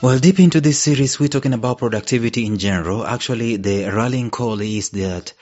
Well, deep into this series, we're talking about productivity in general. Actually, the rallying call is that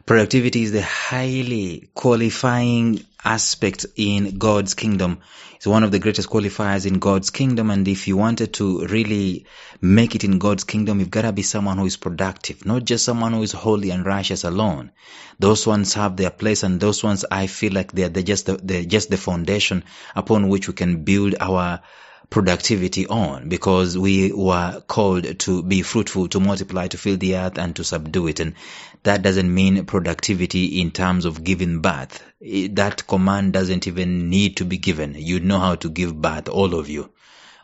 productivity is the highly qualifying aspect in God's kingdom. It's one of the greatest qualifiers in God's kingdom. And if you wanted to really make it in God's kingdom, you've got to be someone who is productive, not just someone who is holy and righteous alone. Those ones have their place, and those ones, I feel like they're just the foundation upon which we can build our productivity on, because we were called to be fruitful, to multiply, to fill the earth, and to subdue it. And that doesn't mean productivity in terms of giving birth. That command doesn't even need to be given. You know how to give birth, all of you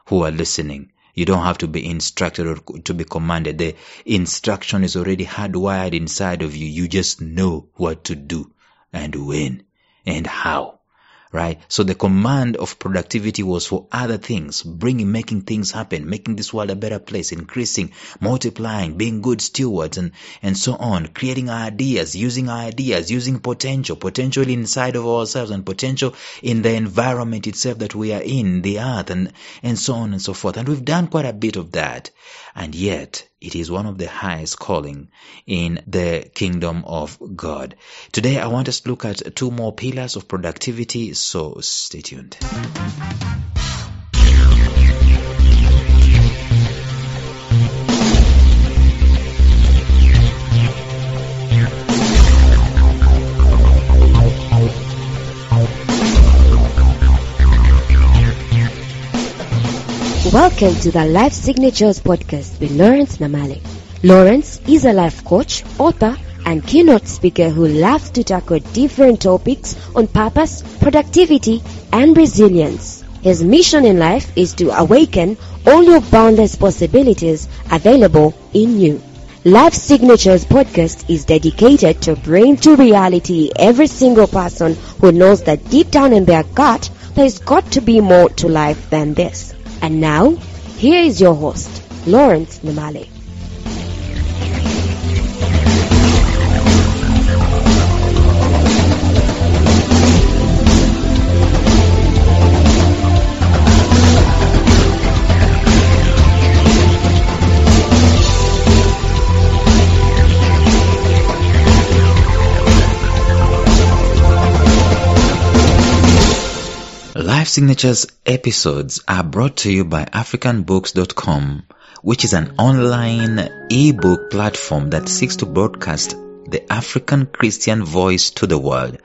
who are listening. You don't have to be instructed or to be commanded. The instruction is already hardwired inside of you. You just know what to do and when and how. Right? So the command of productivity was for other things, making things happen, making this world a better place, increasing, multiplying, being good stewards, and so on, creating ideas, using potential inside of ourselves, and potential in the environment itself that we are in, the earth, and so on and so forth. And we've done quite a bit of that. And yet, it is one of the highest calling in the kingdom of God. Today, I want us to look at two more pillars of productivity, so stay tuned. Welcome to the Life Signatures podcast with Lawrence Namale. Lawrence is a life coach, author, and keynote speaker who loves to tackle different topics on purpose, productivity, and resilience. His mission in life is to awaken all your boundless possibilities available in you. Life Signatures podcast is dedicated to bring to reality every single person who knows that deep down in their gut, there's got to be more to life than this. And now, here is your host, Lawrence Namale. Life Signatures episodes are brought to you by AfricanBooks.com, which is an online ebook platform that seeks to broadcast the African Christian voice to the world.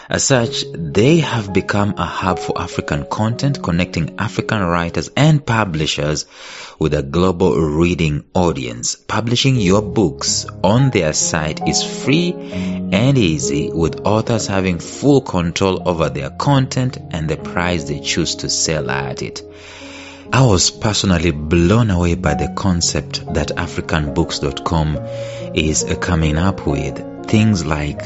As such, they have become a hub for African content, connecting African writers and publishers with a global reading audience. Publishing your books on their site is free and easy, with authors having full control over their content and the price they choose to sell at it. I was personally blown away by the concept that AfricanBooks.com is coming up with. Things like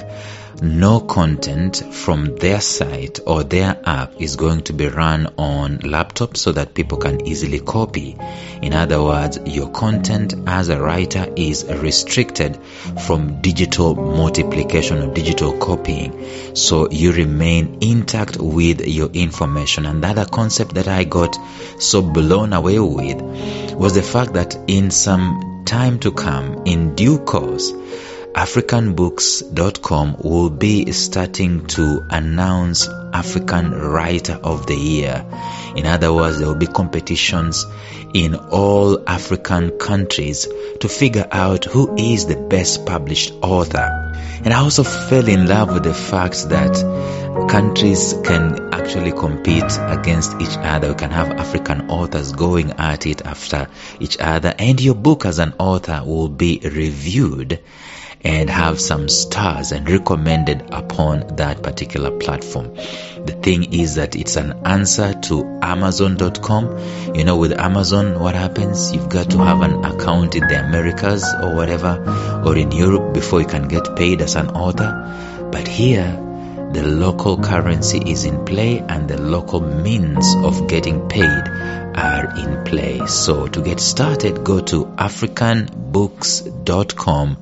no content from their site or their app is going to be run on laptops so that people can easily copy. In other words, your content as a writer is restricted from digital multiplication or digital copying. So you remain intact with your information. And the other concept that I got so blown away with was the fact that in some time to come, in due course, AfricanBooks.com will be starting to announce African Writer of the Year. In other words, there will be competitions in all African countries to figure out who is the best published author. And I also fell in love with the fact that countries can actually compete against each other. We can have African authors going at it after each other, and your book as an author will be reviewed and have some stars and recommended upon that particular platform. The thing is that it's an answer to Amazon.com. You know, with Amazon, what happens? You've got to have an account in the Americas or whatever, or in Europe before you can get paid as an author. But here, the local currency is in play and the local means of getting paid are in play. So to get started, go to AfricanBooks.com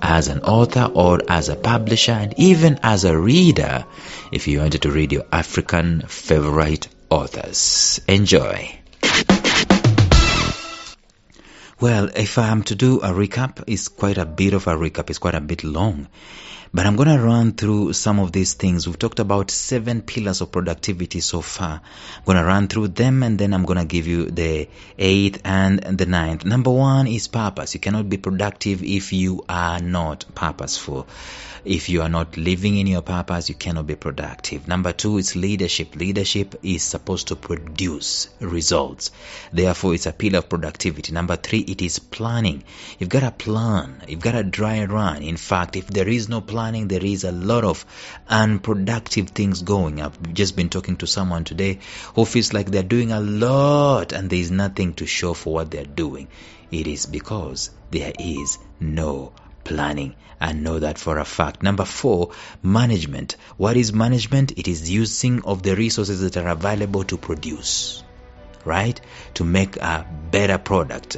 as an author or as a publisher, and even as a reader if you wanted to read your African favorite authors. Enjoy. Well, if I am to do a recap, it's quite a bit of a recap. It's quite a bit long. But I'm going to run through some of these things. We've talked about 7 pillars of productivity so far. I'm going to run through them, and then I'm going to give you the 8th and the 9th. Number 1 is purpose. You cannot be productive if you are not purposeful. If you are not living in your purpose, you cannot be productive. Number 2 is leadership. Leadership is supposed to produce results. Therefore, it's a pillar of productivity. Number 3, it is planning. You've got to plan. You've got to dry run. In fact, if there is no planning, there is a lot of unproductive things going. I've just been talking to someone today who feels like they're doing a lot and there is nothing to show for what they're doing. It is because there is no planning. I know that for a fact. Number 4, management. What is management? It is using of the resources that are available to produce, right? To make a better product,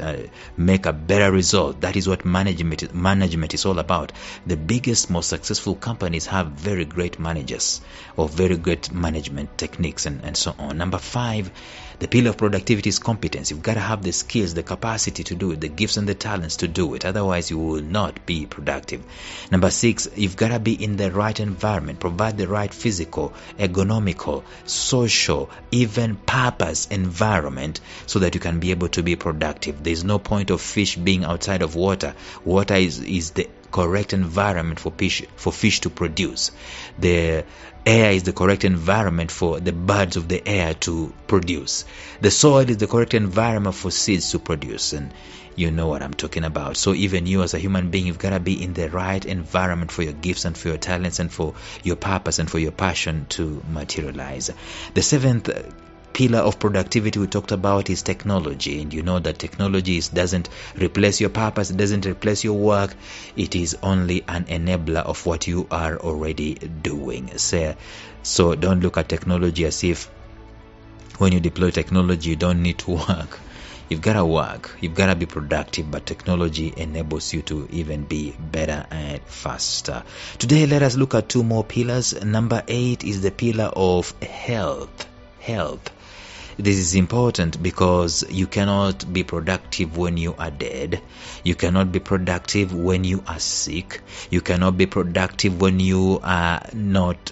make a better result. That is what management is all about. The biggest, most successful companies have very great managers or very great management techniques and so on. Number 5, the pillar of productivity is competence. You've got to have the skills, the capacity to do it, the gifts and the talents to do it. Otherwise, you will not be productive. Number 6, you've got to be in the right environment. Provide the right physical, ergonomical, social, even purpose environment so that you can be able to be productive. There's no point of fish being outside of water. Water is the correct environment for fish to produce. The air is the correct environment for the birds of the air to produce. The soil is the correct environment for seeds to produce, and you know what I'm talking about. So even you as a human being, you've got to be in the right environment for your gifts and for your talents and for your purpose and for your passion to materialize. The 7th pillar of productivity we talked about is technology, and you know that technology doesn't replace your purpose, it doesn't replace your work. It is only an enabler of what you are already doing. So don't look at technology as if when you deploy technology you don't need to work. You've got to work, you've got to be productive, but technology enables you to even be better and faster. Today let us look at 2 more pillars. Number 8 is the pillar of health. This is important because you cannot be productive when you are dead. You cannot be productive when you are sick. You cannot be productive when you are not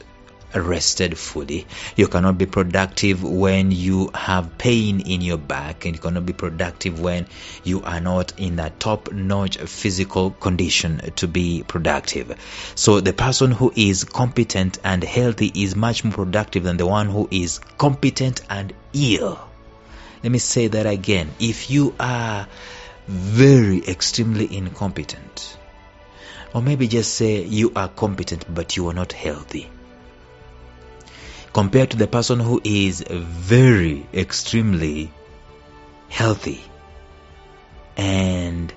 rested fully. You cannot be productive when you have pain in your back, and you cannot be productive when you are not in a top-notch physical condition to be productive. So the person who is competent and healthy is much more productive than the one who is competent and ill. Let me say that again. If you are very extremely incompetent, or maybe just say you are competent but you are not healthy, compared to the person who is very extremely healthy and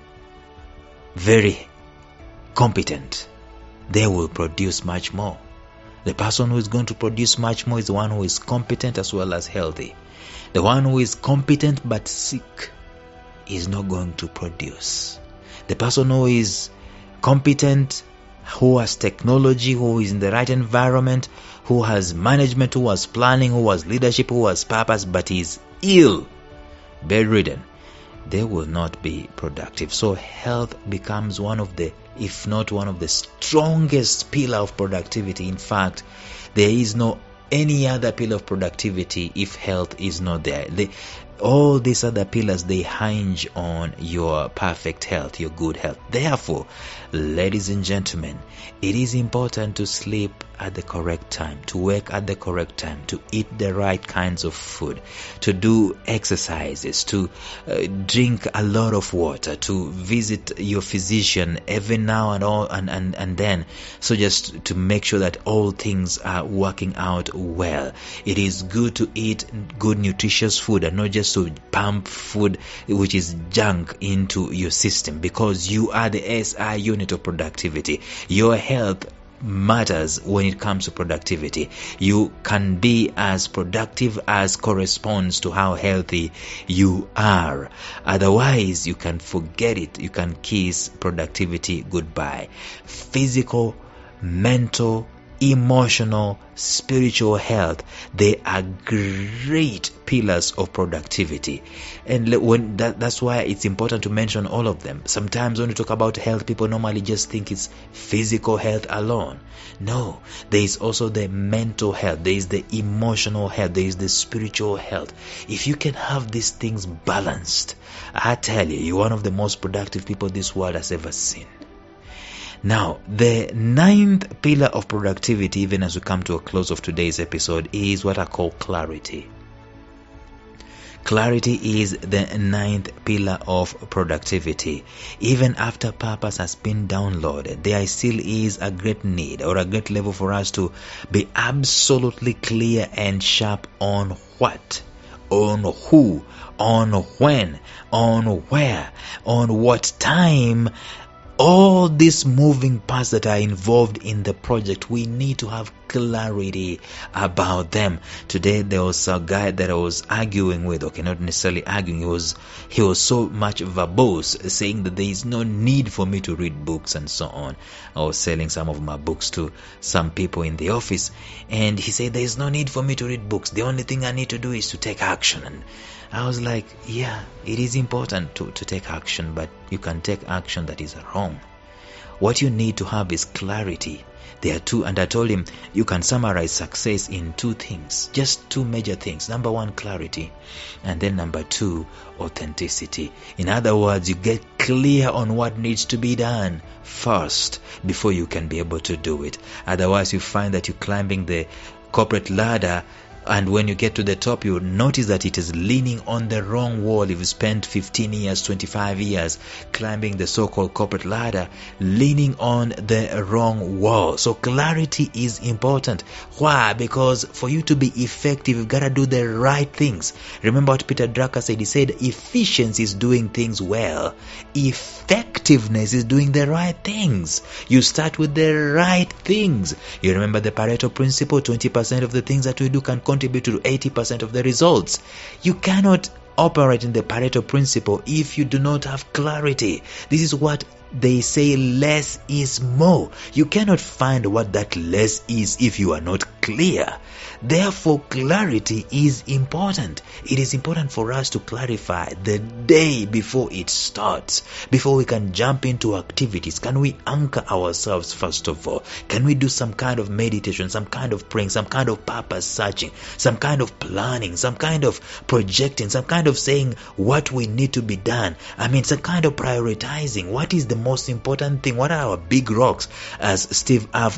very competent, they will produce much more. The person who is going to produce much more is the one who is competent as well as healthy. The one who is competent but sick is not going to produce. The person who is competent, who has technology, who is in the right environment, who has management, who has planning, who has leadership, who has purpose, but is ill, bedridden, they will not be productive. So health becomes one of the, if not one of the strongest pillar of productivity. In fact, there is no any other pillar of productivity if health is not there. All these other pillars, they hinge on your perfect health, your good health. Therefore, ladies and gentlemen, it is important to sleep at the correct time, to wake at the correct time, to eat the right kinds of food, to do exercises, to drink a lot of water, to visit your physician every now and then, so just to make sure that all things are working out well. It is good to eat good nutritious food and not just to pump food which is junk into your system, because you are the SI unit of productivity. Your health matters when it comes to productivity. You can be as productive as corresponds to how healthy you are. Otherwise, you can forget it. You can kiss productivity goodbye. Physical, mental, emotional, spiritual health. They are great pillars of productivity. And that's why it's important to mention all of them. Sometimes when we talk about health, people normally just think it's physical health alone. No, there is also the mental health, there is the emotional health, there is the spiritual health. If you can have these things balanced, I tell you, you're one of the most productive people this world has ever seen. Now, the 9th pillar of productivity, even as we come to a close of today's episode, is what I call clarity. Clarity is the 9th pillar of productivity. Even after purpose has been downloaded, there still is a great need or a great level for us to be absolutely clear and sharp on what, on who, on when, on where, on what time. All these moving parts that are involved in the project, we need to have clarity about them. Today there was a guy that I was arguing with, okay, not necessarily arguing, he was so much verbose, saying that there is no need for me to read books and so on. I was selling some of my books to some people in the office, and he said there is no need for me to read books. The only thing I need to do is to take action. And I was like, yeah, it is important to take action, but you can take action that is wrong. What you need to have is clarity. There are two, and I told him you can summarize success in 2 things, just 2 major things. Number 1, clarity, and then number 2, authenticity. In other words, you get clear on what needs to be done first before you can be able to do it. Otherwise, you find that you're climbing the corporate ladder, and when you get to the top, you notice that it is leaning on the wrong wall. If you spent 15 years, 25 years climbing the so-called corporate ladder, leaning on the wrong wall. So clarity is important. Why? Because for you to be effective, you've got to do the right things. Remember what Peter Drucker said? He said, efficiency is doing things well. Effectiveness is doing the right things. You start with the right things. You remember the Pareto principle, 20% of the things that we do can contribute to 80% of the results. You cannot operate in the Pareto principle if you do not have clarity. This is what they say, less is more. You cannot find what that less is if you are not clear. Therefore, clarity is important. It is important for us to clarify the day before it starts, before we can jump into activities. Can we anchor ourselves first of all? Can we do some kind of meditation, some kind of praying, some kind of purpose searching, some kind of planning, some kind of projecting, some kind of saying what we need to be done? I mean, some kind of prioritizing. What is the most important thing? What are our big rocks, as Steve R.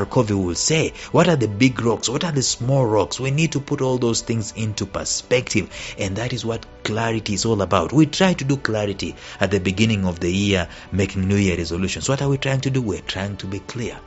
Covey will say? What are the big rocks? What are the small rocks? We need to put all those things into perspective, and that is what clarity is all about. We try to do clarity at the beginning of the year, making New Year resolutions. What are we trying to do? We're trying to be clear.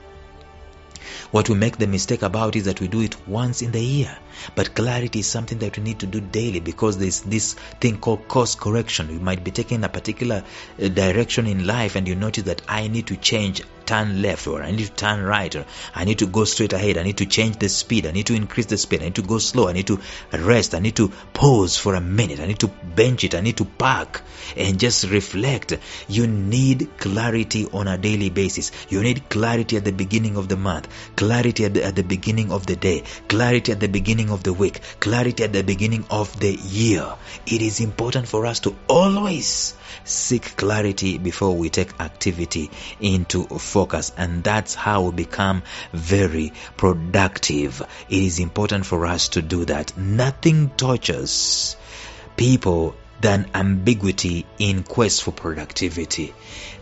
What we make the mistake about is that we do it once in the year. But clarity is something that we need to do daily, because there's this thing called course correction. You might be taking a particular direction in life, and you notice that I need to change, turn left, or I need to turn right, or I need to go straight ahead, I need to change the speed, I need to increase the speed, I need to go slow, I need to rest, I need to pause for a minute, I need to bench it, I need to park and just reflect. You need clarity on a daily basis. You need clarity at the beginning of the month, clarity at the beginning of the day, clarity at the beginning of the week, clarity at the beginning of the year. It is important for us to always seek clarity before we take activity into focus, and that's how we become very productive. It is important for us to do that. Nothing tortures people than ambiguity in quest for productivity.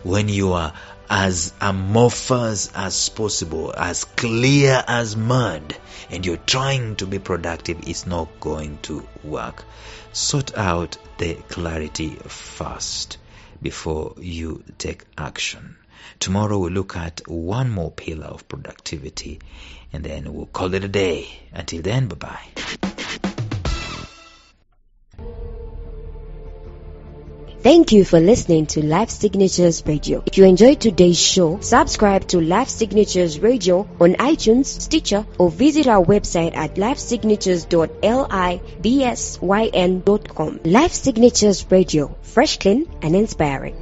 When you are as amorphous as possible, as clear as mud, and you're trying to be productive, it's not going to work. Sort out the clarity first before you take action. Tomorrow we'll look at one more pillar of productivity, and then we'll call it a day. Until then, bye-bye. Thank you for listening to Life Signatures Radio. If you enjoyed today's show, subscribe to Life Signatures Radio on iTunes, Stitcher, or visit our website at lifesignatures.libsyn.com. Life Signatures Radio, fresh, clean, and inspiring.